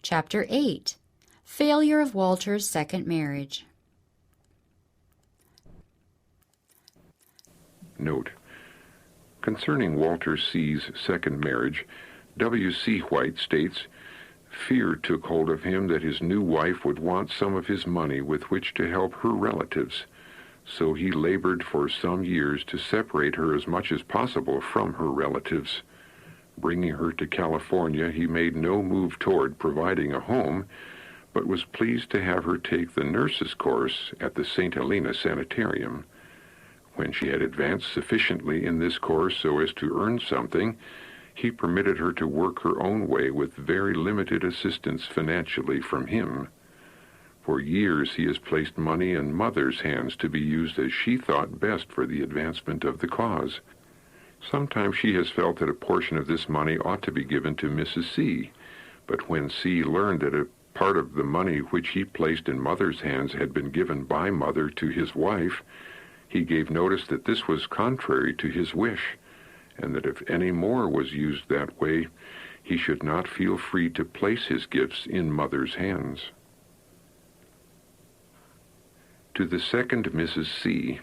Chapter 8. Failure of Walter's Second Marriage. Note: concerning Walter C.'s second marriage, W.C. White states, "Fear took hold of him that his new wife would want some of his money with which to help her relatives, so he labored for some years to separate her as much as possible from her relatives. Bringing her to California, he made no move toward providing a home, but was pleased to have her take the nurse's course at the St. Helena Sanitarium. When she had advanced sufficiently in this course so as to earn something, he permitted her to work her own way with very limited assistance financially from him. For years he has placed money in Mother's hands to be used as she thought best for the advancement of the cause. Sometimes she has felt that a portion of this money ought to be given to Mrs. C., but when C. learned that a part of the money which he placed in Mother's hands had been given by Mother to his wife, he gave notice that this was contrary to his wish, and that if any more was used that way, he should not feel free to place his gifts in Mother's hands. To the second Mrs. C.,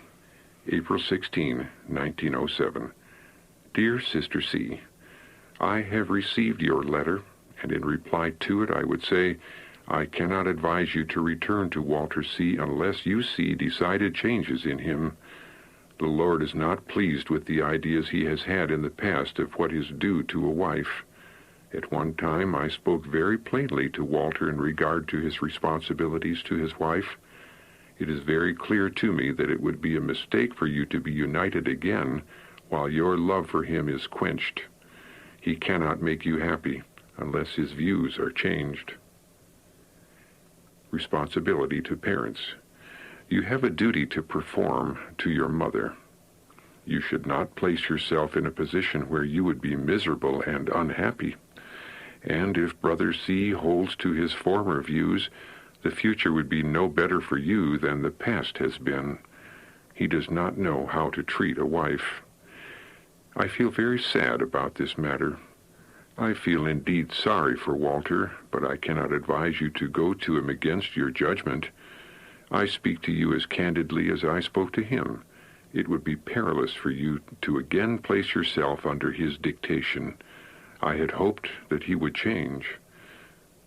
April 16, 1907. Dear Sister C., I have received your letter, and in reply to it I would say, I cannot advise you to return to Walter C. unless you see decided changes in him. The Lord is not pleased with the ideas he has had in the past of what is due to a wife. At one time I spoke very plainly to Walter in regard to his responsibilities to his wife. It is very clear to me that it would be a mistake for you to be united again while your love for him is quenched. He cannot make you happy unless his views are changed. Responsibility to parents. You have a duty to perform to your mother. You should not place yourself in a position where you would be miserable and unhappy. And if Brother C. holds to his former views, the future would be no better for you than the past has been. He does not know how to treat a wife. I feel very sad about this matter. I feel indeed sorry for Walter, but I cannot advise you to go to him against your judgment. I speak to you as candidly as I spoke to him. It would be perilous for you to again place yourself under his dictation. I had hoped that he would change.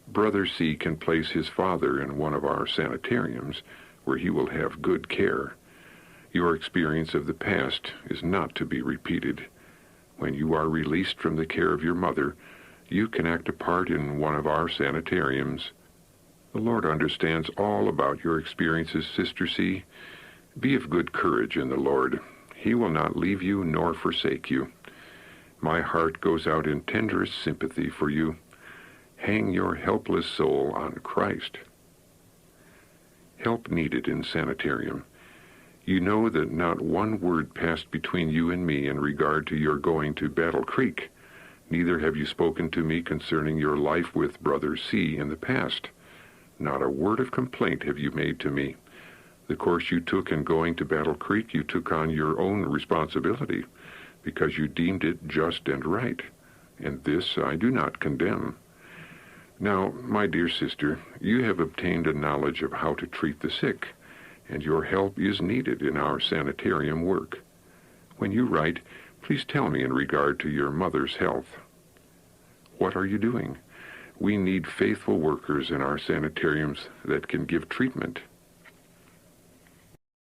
Brother C. can place his father in one of our sanitariums, where he will have good care. Your experience of the past is not to be repeated. When you are released from the care of your mother, you can act a part in one of our sanitariums. The Lord understands all about your experiences, Sister C. Be of good courage in the Lord. He will not leave you nor forsake you. My heart goes out in tenderest sympathy for you. Hang your helpless soul on Christ. Help needed in sanitarium. You know that not one word passed between you and me in regard to your going to Battle Creek. Neither have you spoken to me concerning your life with Brother C. in the past. Not a word of complaint have you made to me. The course you took in going to Battle Creek you took on your own responsibility, because you deemed it just and right, and this I do not condemn. Now, my dear sister, you have obtained a knowledge of how to treat the sick, and your help is needed in our sanitarium work. When you write, please tell me in regard to your mother's health. What are you doing? We need faithful workers in our sanitariums that can give treatment.